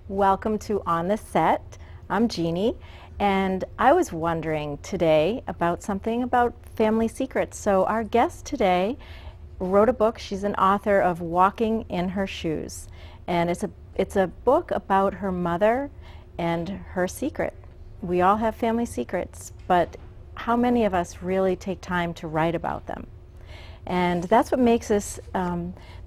Welcome to On the Set. I'm Jeannie, and I was wondering today about something about family secrets. So our guest today wrote a book. She's an author of Walking in Her Shoes, and it's a book about her mother and her secret. We all have family secrets, but how many of us really take time to write about them? And that's what makes this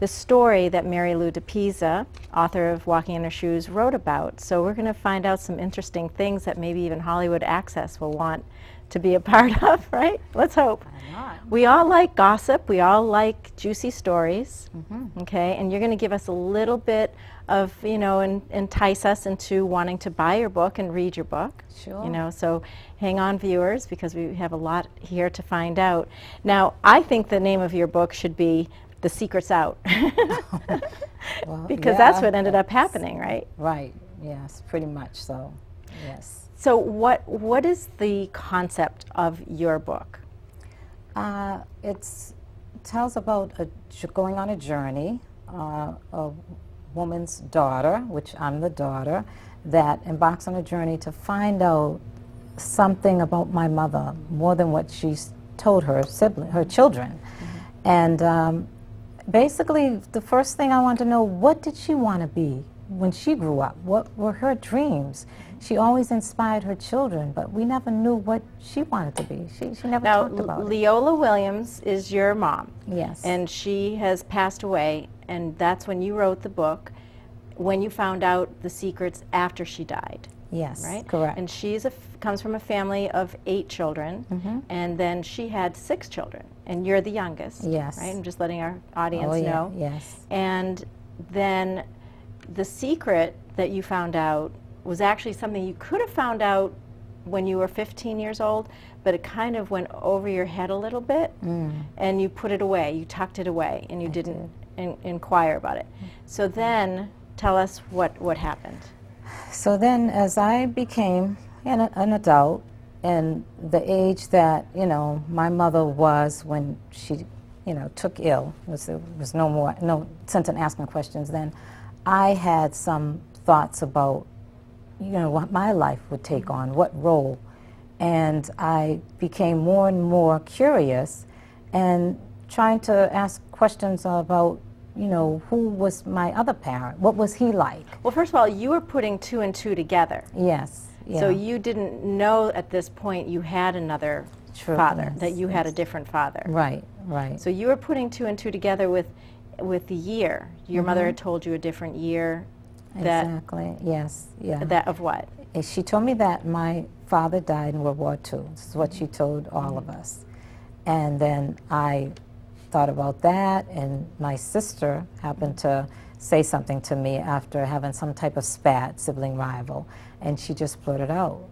story that Mary Lou Depeiza, author of Walking in Her Shoes, wrote about. So we're going to find out some interesting things that maybe even Hollywood Access will want to be a part of, right? Let's hope. Why not? We all like gossip. We all like juicy stories. Mm-hmm. Okay, and you're going to give us a little bit of, you know, entice us into wanting to buy your book and read your book. Sure. You know, so hang on, viewers, because we have a lot here to find out. Now, I think the name of your book should be The Secret's Out. Well, because yeah, that's what ended up happening, right? Right, yes, pretty much so, yes. So what is the concept of your book? It tells about going on a journey, a woman's daughter, which I'm the daughter, that embarks on a journey to find out something about my mother, more than what she's told her children. Mm-hmm. And basically, the first thing I want to know, what did she want to be when she grew up? What were her dreams? She always inspired her children, but we never knew what she wanted to be. She never talked about it. Now, Leola Williams is your mom. Yes. And she has passed away, and that's when you wrote the book, when you found out the secrets after she died. Yes, right? correct. And she's comes from a family of 8 children, mm-hmm. and then she had 6 children, and you're the youngest. Yes. Right? I'm just letting our audience know. Yes. And then the secret that you found out was actually something you could have found out when you were 15 years old, but it kind of went over your head a little bit, and you put it away, you tucked it away, and you didn't inquire about it. So then, tell us what happened. So then, as I became an adult, and the age that, you know, my mother was when she, you know, took ill, there was no sense in asking questions then, I had some thoughts about, you know, what my life would take on, what role. And I became more and more curious and trying to ask questions about, you know, who was my other parent? What was he like? Well, first of all, you were putting 2 and 2 together. Yes. Yeah. So you didn't know at this point you had another father, yes, that you had a different father. Right, right. So you were putting 2 and 2 together with the year. Your mother had told you a different year. Exactly, yes, yeah. That of what? She told me that my father died in World War II. This is what she told all of us. And then I thought about that, and my sister happened to say something to me after having some type of spat, sibling rival, and she just blurted out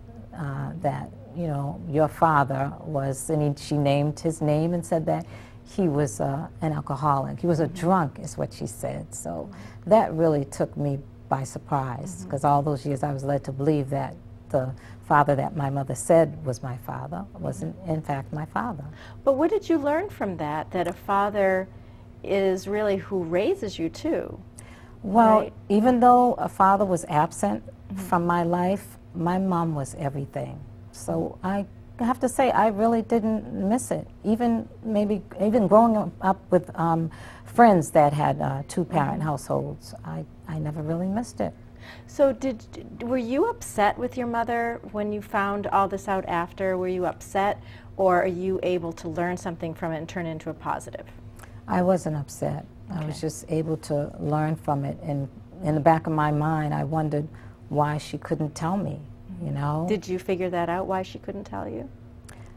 that, you know, your father was, and she named his name and said that he was an alcoholic. He was a drunk, is what she said. So that really took me by surprise, because all those years I was led to believe that the father that my mother said was my father wasn't, in fact, my father. But what did you learn from that a father is really who raises you too? Well, right? Even though a father was absent from my life, my mom was everything. So I have to say I really didn't miss it. Even growing up with friends that had 2-parent households, I never really missed it. So were you upset with your mother when you found all this out after? Were you upset, or are you able to learn something from it and turn it into a positive? I wasn't upset. Okay. I was just able to learn from it, and in the back of my mind I wondered why she couldn't tell me, you know? Did you figure that out, why she couldn't tell you?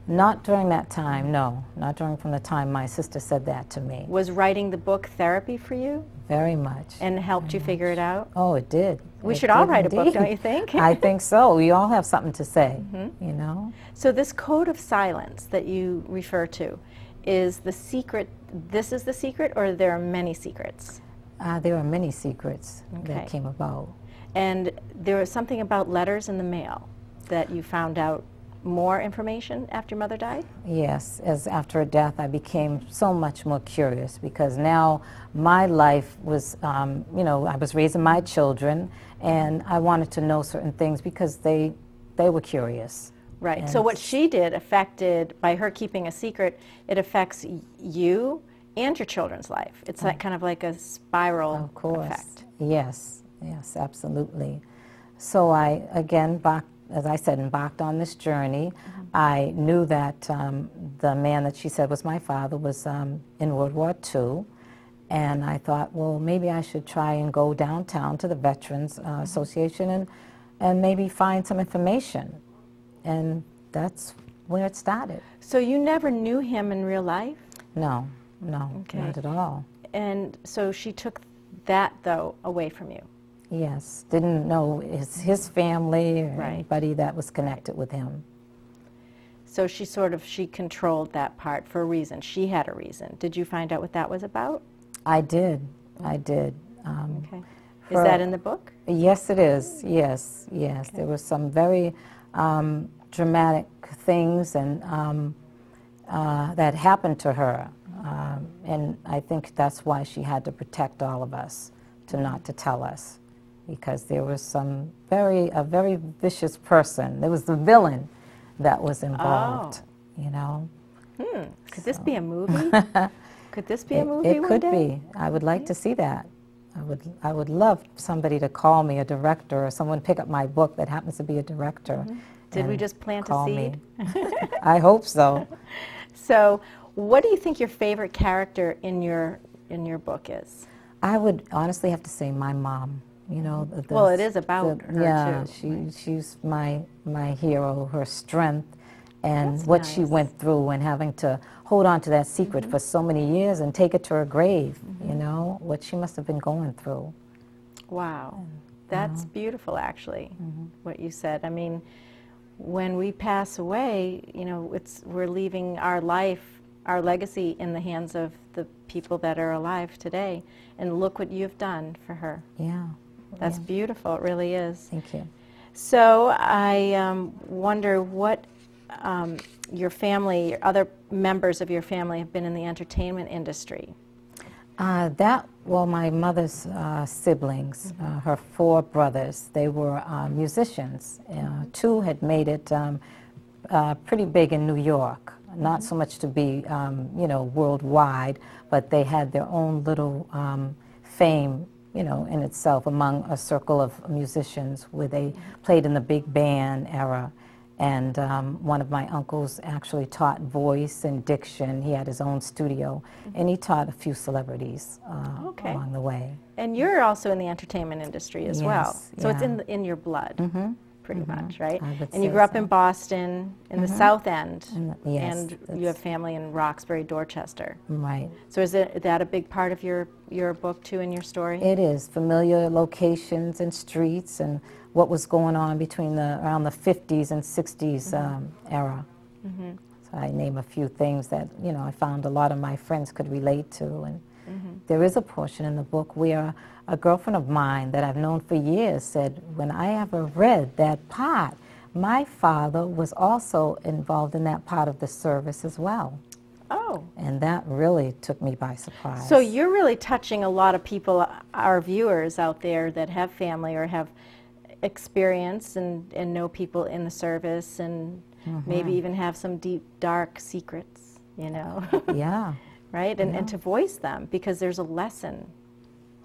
Not during that time, no. Not from the time my sister said that to me. Was writing the book therapy for you? Very much. And helped you figure it out? Oh, it did. We It should all did write indeed. a book, don't you think? I think so. We all have something to say, you know? So this code of silence that you refer to, is the secret, this is the secret, or there are many secrets? There are many secrets Okay. that came about. And there was something about letters in the mail that you found out more information after your mother died? Yes, as after her death, I became so much more curious because now my life was, you know, I was raising my children, and I wanted to know certain things because they were curious. Right. And So what she did affected, by her keeping a secret, it affects you and your children's life. It's like kind of like a spiral of course. effect. Yes, yes, absolutely. So I, again, as I said, embarked on this journey. I knew that the man that she said was my father was in World War II, and I thought, well, maybe I should try and go downtown to the Veterans Association and maybe find some information. And that's where it started. So you never knew him in real life? No, no, not at all. And so she took that, though, away from you? Yes, didn't know his family or Right. anybody that was connected with him. So she controlled that part for a reason. She had a reason. Did you find out what that was about? I did. Okay. Is that in the book? Yes, it is. Yes, yes. Okay. There were some very dramatic things and that happened to her, and I think that's why she had to protect all of us, not to tell us, because there was a very vicious person. There was the villain that was involved. You know. Could this be a movie? Could this be a movie It one could day? be. I would like to see that. I would love somebody to call me, a director, or someone pick up my book that happens to be a director. Did we and just plant a call seed? me. I hope so. So, what do you think your favorite character in your book is? I would honestly have to say my mom. You know, Well, it is about her yeah, too. she's my hero, her strength, and That's what she nice. went through, and having to hold on to that secret for so many years and take it to her grave. You know what she must have been going through. Wow, that's beautiful, actually. What you said. I mean, when we pass away, you know, we're leaving our life, our legacy, in the hands of the people that are alive today. And look what you've done for her. Yeah. That's beautiful. It really is. Thank you. So I wonder what your family, other members of your family, have been in the entertainment industry. Well, my mother's siblings, her 4 brothers, they were musicians. 2 had made it pretty big in New York. Not so much to be, you know, worldwide, but they had their own little fame, you know, in itself among a circle of musicians where they played in the big band era. And one of my uncles actually taught voice and diction. He had his own studio, and he taught a few celebrities along the way. And you're also in the entertainment industry as well. Yes, So it's yeah. in your blood, pretty much, right? I would And you say grew up so. in Boston, in the South End, Yes, and you that's- have family in Roxbury, Dorchester. Right. So is that a big part of your book too, and your story? It is familiar locations and streets and what was going on between around the 50s and 60s era. So I name a few things that, you know, I found a lot of my friends could relate to. And there is a portion in the book where a girlfriend of mine that I've known for years said, when I ever read that part, my father was also involved in that part of the service as well. Oh. And that really took me by surprise. So you're really touching a lot of people, our viewers out there that have family or have experience and know people in the service, and maybe even have some deep, dark secrets, you know. Yeah. Right? And to voice them, because there's a lesson.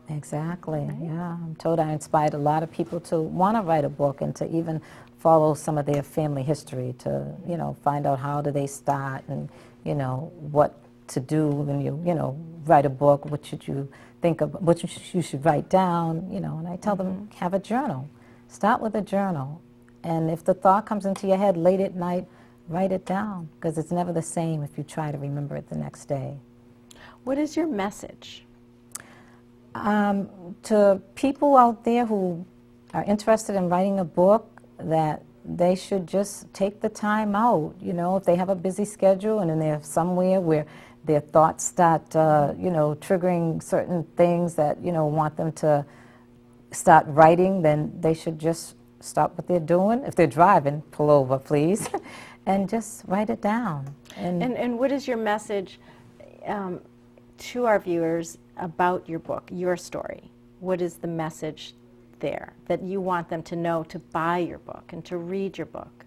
Exactly, yeah. I'm told I inspired a lot of people to want to write a book and to even follow some of their family history to, you know, find out how do they start and, you know, what to do when you know, write a book, what should you think of, what you should write down, you know, and I tell them, have a journal. Start with a journal. And if the thought comes into your head late at night, write it down, because it's never the same if you try to remember it the next day. What is your message? To people out there who are interested in writing a book, that they should just take the time out. You know, if they have a busy schedule and then they're somewhere where their thoughts start, you know, triggering certain things that, you know, want them to start writing, then they should just stop what they're doing. If they're driving, pull over, please, and just write it down. And what is your message to our viewers about your book, your story? What is the message there that you want them to know to buy your book and to read your book?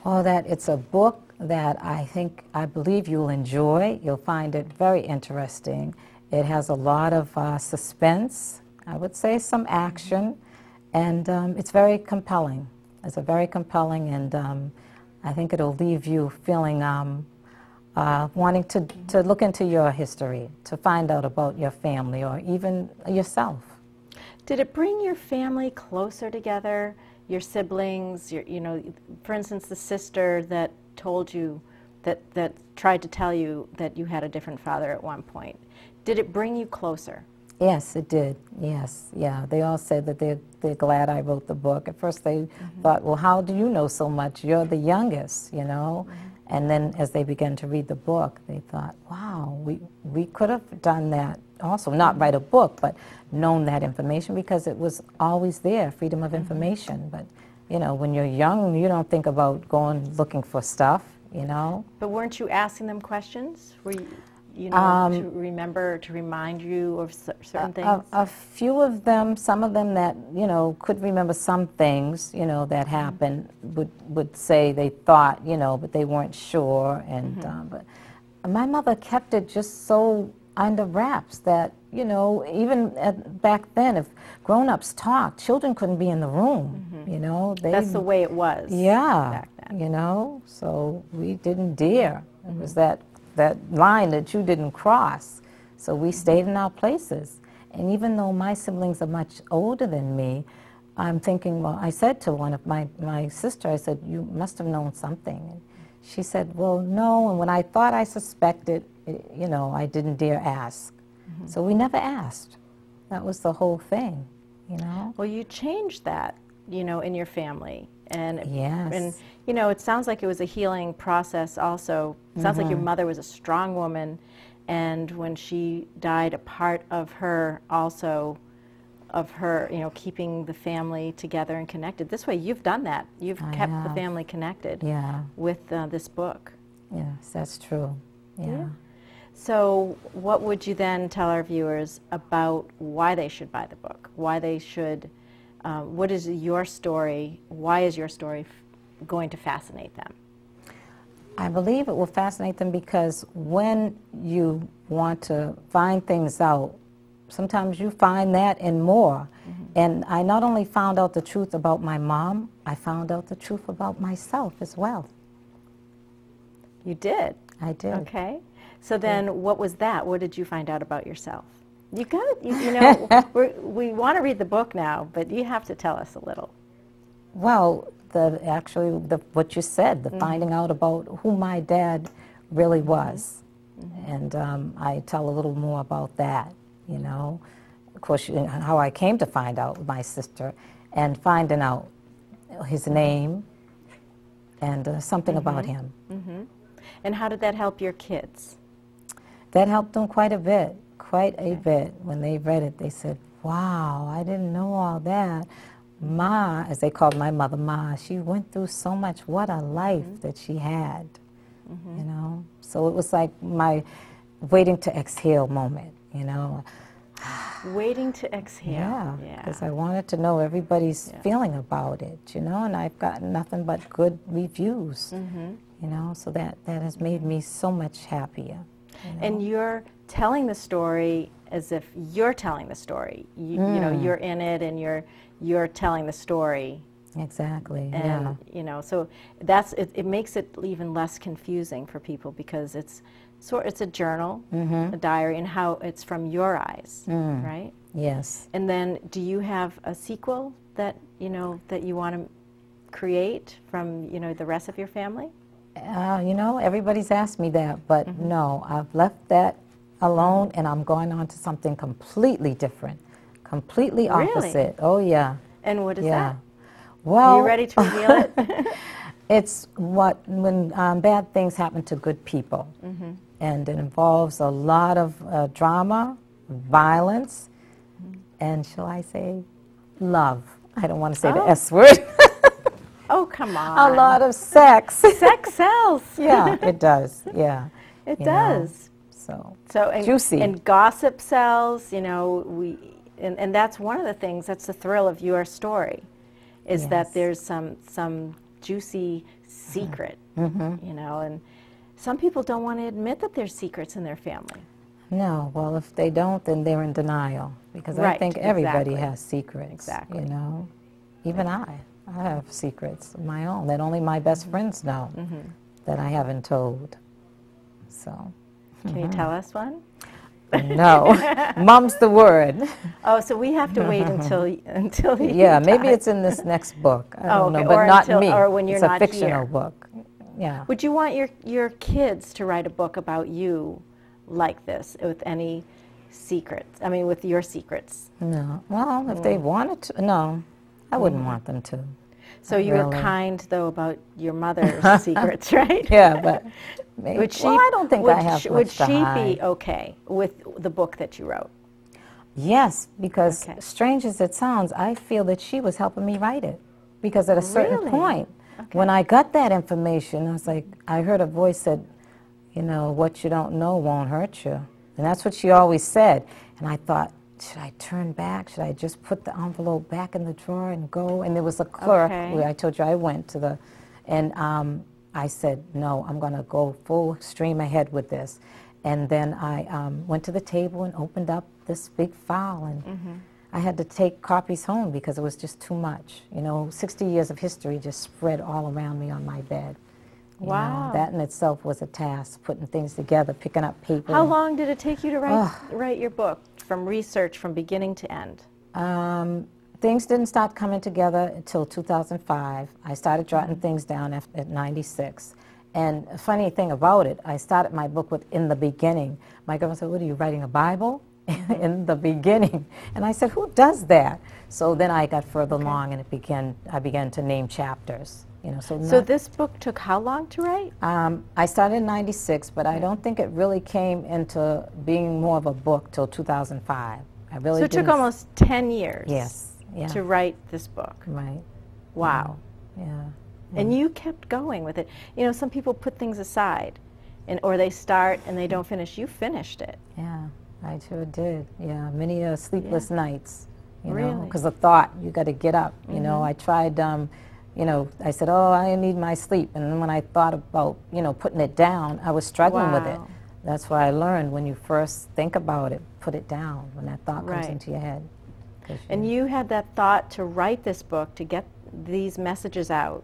Well, that it's a book that I believe you'll enjoy. You'll find it very interesting. It has a lot of suspense, I would say some action, and it's very compelling. It's a very compelling, and I think it'll leave you feeling wanting to look into your history, to find out about your family or even yourself. Did it bring your family closer together, your siblings, for instance, the sister that told you, that tried to tell you that you had a different father at one point? Did it bring you closer? Yes, it did. Yes, yeah. They all said that they're glad I wrote the book. At first they thought, well, how do you know so much? You're the youngest, you know? And then as they began to read the book, they thought, wow, we could have done that also. Not write a book, but known that information, because it was always there, freedom of information. But, you know, when you're young, you don't think about going looking for stuff, you know? But weren't you asking them questions? Were you know, to remember, to remind you of certain things? A few of them, some of them that, you know, could remember some things, you know, that happened, would say they thought, you know, but they weren't sure. And but my mother kept it just so under wraps that, you know, even back then, if grown-ups talked, children couldn't be in the room, you know. That's the way it was back then. You know, so we didn't dare. It was that line that you didn't cross. So we stayed in our places. And even though my siblings are much older than me, I'm thinking, well, I said to one of my sister, I said, you must have known something. And she said, well, no, and when I thought I suspected, you know, I didn't dare ask. So we never asked. That was the whole thing, you know. Well, you changed that, you know, in your family. And, yes. And, you know, it sounds like it was a healing process also. It sounds like your mother was a strong woman, and when she died, a part of her also, of her, you know, keeping the family together and connected. This way, you've done that. You've kept the family connected with this book. Yes, that's true. Yeah. So what would you then tell our viewers about why they should buy the book? Why they should, what is your story? Why is your story going to fascinate them? I believe it will fascinate them because when you want to find things out, sometimes you find that and more. And I not only found out the truth about my mom, I found out the truth about myself as well. You did? I did. Okay. So then what was that? What did you find out about yourself? You got it. You know, we want to read the book now, but you have to tell us a little. Well, what you said, the finding out about who my dad really was. And I tell a little more about that, you know. Of course, how I came to find out my sister, and finding out his name and something about him. And how did that help your kids? That helped them quite a bit, bit. When they read it, they said, wow, I didn't know all that. Ma, as they called my mother, Ma, she went through so much. What a life that she had, you know. So it was like my waiting to exhale moment, you know. Waiting to exhale. Yeah, because I wanted to know everybody's feeling about it, you know, and I've gotten nothing but good reviews, you know, so that has made me so much happier. You know? And you're telling the story as if you're telling the story. You know, you're in it and you're telling the story. Exactly. And you know, so that's it makes it even less confusing for people because it's a journal, a diary, and how it's from your eyes, right? Yes. And then do you have a sequel that you know that you want to create from the rest of your family? You know, everybody's asked me that, but no, I've left that alone, and I'm going on to something completely different, completely opposite. Really? Oh yeah. And what is that? Well, are you ready to reveal it? It's when bad things happen to good people, and it involves a lot of drama, violence, and shall I say, love. I don't want to say the S word. Oh, come on. A lot of sex. Sex sells. Yeah, it does. Yeah. It You does. know, So and, juicy. And gossip sells, you know, and that's one of the things, that's the thrill of your story, is Yes. that there's some juicy secret, you know, and some people don't want to admit that there's secrets in their family. No, well, if they don't, then they're in denial, because I Right, think everybody exactly. has secrets. Exactly. You know, even I have secrets of my own that only my best friends know that I haven't told. So, Can you tell us one? no, mum's the word. Oh, so we have to wait until you Yeah, maybe die. it's in this next book. I don't okay. know, but Or not until- me. or when you're it's a not fictional here. book. Yeah. Would you want your kids to write a book about you like this, with any secrets? I mean, with your secrets. No. Well, if they wanted to, no, I wouldn't want them to. So you were Really. kind, though, about your mother's secrets, right? Yeah, but maybe, Would she, well, I don't think would I have she, much would to she hide. be okay with the book that you wrote? Yes, because Okay. strange as it sounds, I feel that she was helping me write it. Because at a certain Really? point, when I got that information, I was like, I heard a voice said, you know, what you don't know won't hurt you. And that's what she always said. And I thought, should I turn back? Should I just put the envelope back in the drawer and go? And there was a clerk Okay. where I told you I went to the, and I said, no, I'm going to go full stream ahead with this. And then I went to the table and opened up this big file, and I had to take copies home because it was just too much. You know, 60 years of history just spread all around me on my bed. You Wow. know, that in itself was a task, putting things together, picking up paper. How long did it take you to write your book, from research, from beginning to end? Things didn't start coming together until 2005. I started jotting things down at 96. And a funny thing about it, I started my book with "in the beginning." My girlfriend said, "What are you writing, a Bible?" In the beginning. And I said, who does that? So then I got further along, and I began to name chapters. You know, So this book took how long to write? I started in 96, but I don't think it really came into being more of a book till 2005. I really So it took didn't- almost 10 years Yes. Yeah. to write this book. Right. Wow. Yeah. And you kept going with it. You know, some people put things aside, or they start and they don't finish. You finished it. Yeah, I sure did. Yeah, many sleepless nights. You know, Really? because the thought, you got to get up. You know, I tried. You know, I said, oh, I need my sleep. And then when I thought about, you know, putting it down, I was struggling with it. Wow. That's why I learned, when you first think about it, put it down when that thought comes Right. into your head. 'Cause And you had that thought to write this book, to get these messages out,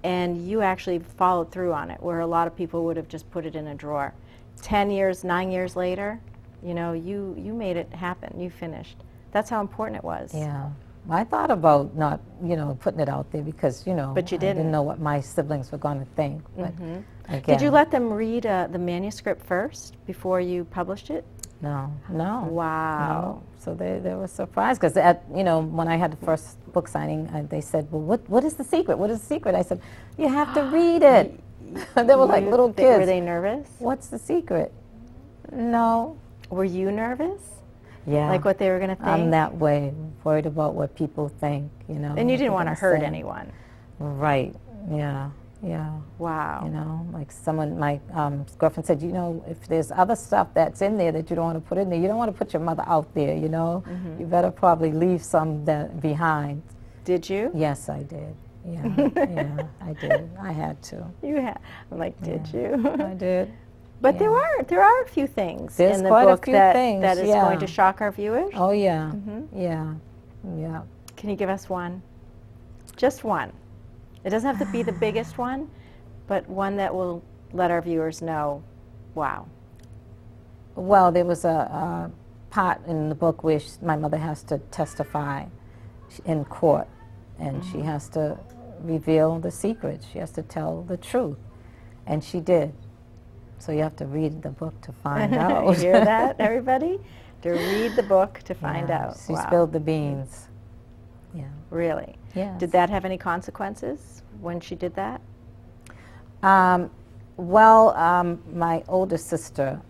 and you actually followed through on it, where a lot of people would have just put it in a drawer. 10 years, 9 years later, you know, you made it happen. You finished. That's how important it was. Yeah. I thought about not, you know, putting it out there because, you know, But you I didn't. didn't know what my siblings were going to think. But again, Did you let them read the manuscript first before you published it? No. Wow. No. So they were surprised because, at you know, when I had the first book signing, they said, "Well, what is the secret? What is the secret?" I said, "You have to read it." They were like little kids. Were they nervous? What's the secret? No. Were you nervous? Yeah. Like what they were going to think? I'm that way, worried about what people think. You know. And you what didn't they're want to gonna hurt say. anyone. Right. Yeah. Yeah. Wow. You know, like someone, my girlfriend said, you know, if there's other stuff that's in there that you don't want to put in there, you don't want to put your mother out there, you know. You better probably leave some behind. Did you? Yes, I did. Yeah, yeah, I did. I had to. You had. I'm like, did you? I did. But Yeah. there are a few things There's in the quite a book few that things, that is yeah. going to shock our viewers. Oh, yeah. Yeah. Yeah. Can you give us one? Just one. It doesn't have to be the biggest one, but one that will let our viewers know, wow. Well, there was a part in the book where my mother has to testify in court, and she has to reveal the secret. She has to tell the truth, and she did. So you have to read the book to find out. You hear that, everybody? To read the book to find Yeah, out. She Wow. spilled the beans. Yeah. Really? Yes. Did that have any consequences when she did that? My older sister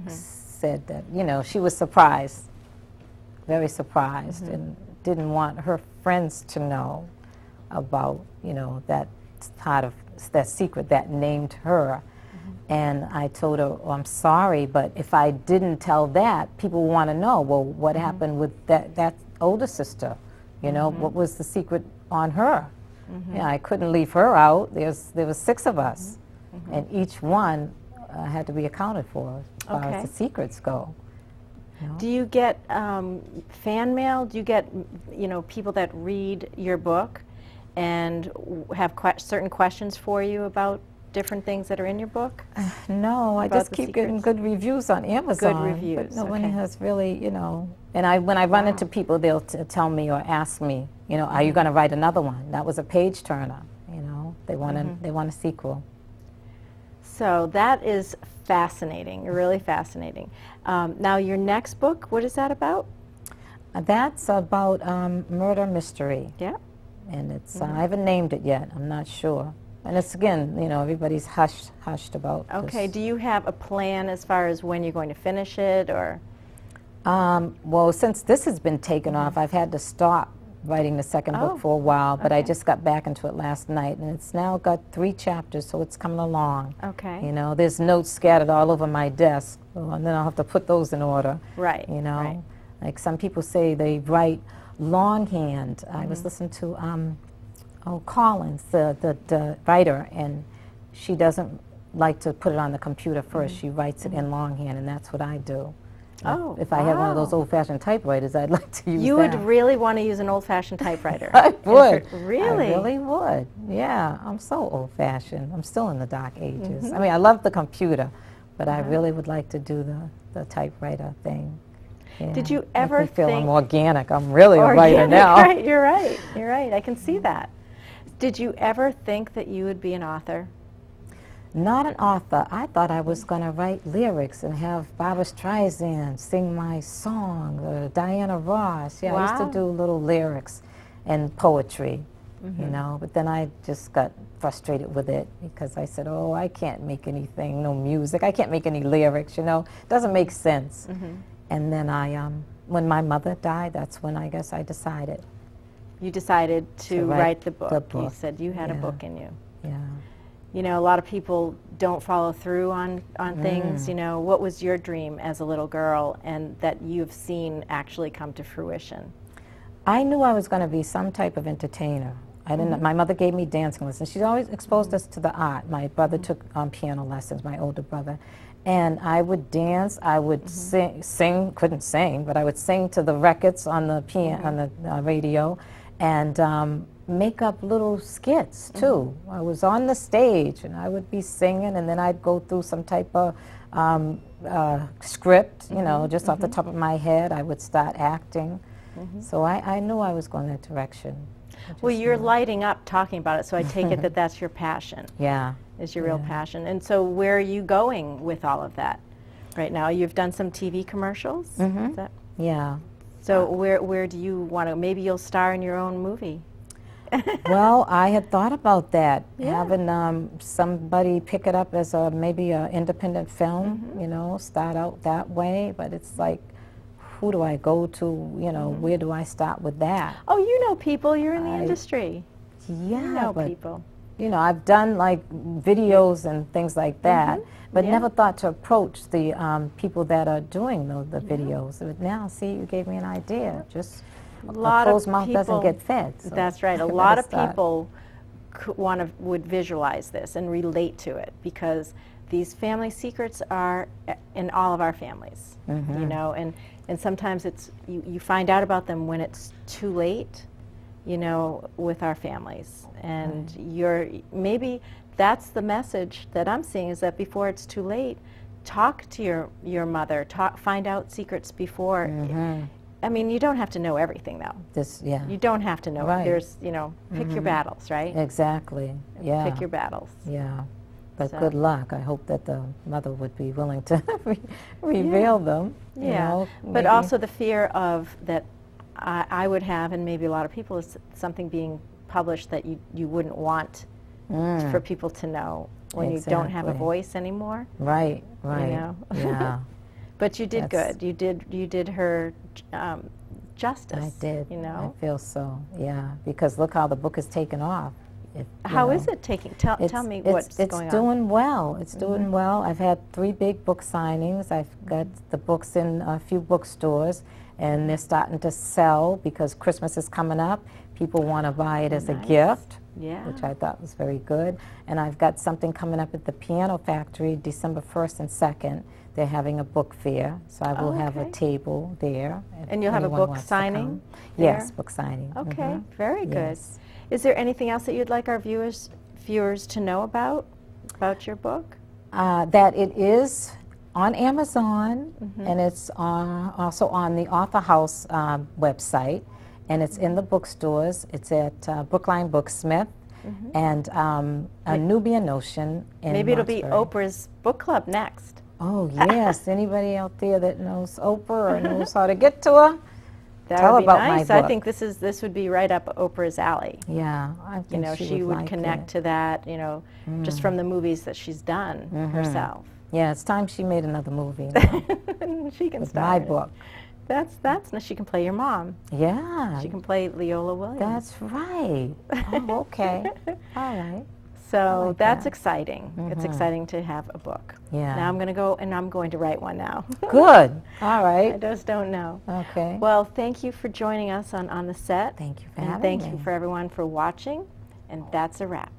said that, you know, she was surprised, very surprised, and didn't want her friends to know about, you know, that part of that secret that named her. And I told her, oh, I'm sorry, but if I didn't tell that, people want to know, well, what happened with that older sister? You know, what was the secret on her? Yeah, I couldn't leave her out. There was 6 of us, and each one had to be accounted for as far as the secrets go. You know? Do you get fan mail? Do you get, you know, people that read your book and have certain questions for you about different things that are in your book? No, I just keep getting good reviews on Amazon. Good reviews, but no one has really, you know. And when I run into people, they'll tell me or ask me, you know, are you going to write another one? That was a page turner. You know, they want a sequel. So that is fascinating, really fascinating. Now, your next book, what is that about? That's about murder mystery. Yeah. And it's I haven't named it yet. I'm not sure. And it's, again, you know, everybody's hushed about Okay, this. do you have a plan as far as when you're going to finish it, or? Well, since this has been taken off, I've had to stop writing the second book for a while, but I just got back into it last night, and it's now got 3 chapters, so it's coming along. Okay. You know, there's notes scattered all over my desk, and then I'll have to put those in order. Right. You know, right. Like some people say they write longhand. I was listening to Collins, the writer, and she doesn't like to put it on the computer first. She writes it in longhand, and that's what I do. Oh, if I had one of those old-fashioned typewriters, I'd like to use that. You would really want to use an old-fashioned typewriter? I would. Really? I really would. Yeah, I'm so old-fashioned. I'm still in the dark ages. I mean, I love the computer, but I really would like to do the typewriter thing. Yeah. Did you ever Make me feel think... I'm organic. I'm really a writer now. Right, you're right. You're right. I can see that. Did you ever think that you would be an author? Not an author. I thought I was going to write lyrics and have Barbra Streisand sing my song, or Diana Ross. Yeah, I used to do little lyrics and poetry, you know, but then I just got frustrated with it because I said, oh, I can't make anything, no music. I can't make any lyrics, you know. It doesn't make sense. And then when my mother died, that's when I guess I decided. You decided to write the book. You said you had a Yeah. book in you. Yeah. You know, a lot of people don't follow through on things. You know, what was your dream as a little girl and that you've seen actually come to fruition? I knew I was going to be some type of entertainer. I didn't. My mother gave me dancing lessons. She's always exposed us to the art. My brother took piano lessons, my older brother. And I would dance, I would sing, couldn't sing, but I would sing to the records on the piano, on the radio, and make up little skits too. I was on the stage and I would be singing, and then I'd go through some type of script, you know, just off the top of my head. I would start acting. So I knew I was going that direction. Well, you're lighting up talking about it, so I take it that that's your passion. Yeah. Is your real passion. And so where are you going with all of that right now? You've done some TV commercials? Is that? Yeah. So where do you want to, maybe you'll star in your own movie? Well, I had thought about that, having somebody pick it up as maybe an independent film, you know, start out that way, but it's like, who do I go to, you know, where do I start with that? Oh, you know people, you're in the industry. Yeah, you know but, people. You know, I've done like videos and things like that, but never thought to approach the people that are doing the videos. But now, see, you gave me an idea. Just a closed mouth doesn't get fed. So that's right. A lot of people would visualize this and relate to it because these family secrets are in all of our families, you know, and sometimes it's you find out about them when it's too late, you know, with our families. And maybe that's the message that I'm seeing, is that before it's too late, talk to your mother, find out secrets before. I mean, you don't have to know everything, though. You don't have to know. There's, you know, pick your battles, right? Exactly. Yeah. Pick your battles. Yeah. But good luck. I hope that the mother would be willing to reveal them. You know, but also the fear of that I would have, and maybe a lot of people, is something being published that you wouldn't want for people to know when you don't have a voice anymore. Right. You know? Yeah. But you did good. You did her justice. I did. You know? I feel so, yeah. Because look how the book is taken off. How is it taking? Tell me what's going on. It's doing well. It's doing well. I've had 3 big book signings. I've got the books in a few bookstores, and they're starting to sell because Christmas is coming up. People want to buy it as a gift, which I thought was very good. And I've got something coming up at the Piano Factory December 1st and 2nd. They're having a book fair, so I will have a table there. And you'll have a book signing? Yes, book signing. Okay, very good. Yes. Is there anything else that you'd like our viewers to know about your book? That it is on Amazon, and it's also on the Author House website, and it's in the bookstores. It's at Brookline Booksmith and a Nubian Notion in Maybe it'll be Roxbury. Oprah's book club next. Oh, yes. Anybody out there that knows Oprah or knows how to get to her? That Tell would be about nice. my book. I think this would be right up Oprah's alley. Yeah, I think You know, she would like connect to that, you know, just from the movies that she's done herself. Yeah, it's time she made another movie. She can With star my in it. book. That's nice. She can play your mom. Yeah. She can play Leola Williams. That's right. Oh, okay. All right. So like that's that. exciting. It's exciting to have a book. Yeah. Now I'm going to go and I'm going to write one now. Good. All I right. just don't know. Okay. Well, thank you for joining us on the set. Thank you for And having thank me. you for everyone for watching. And that's a wrap.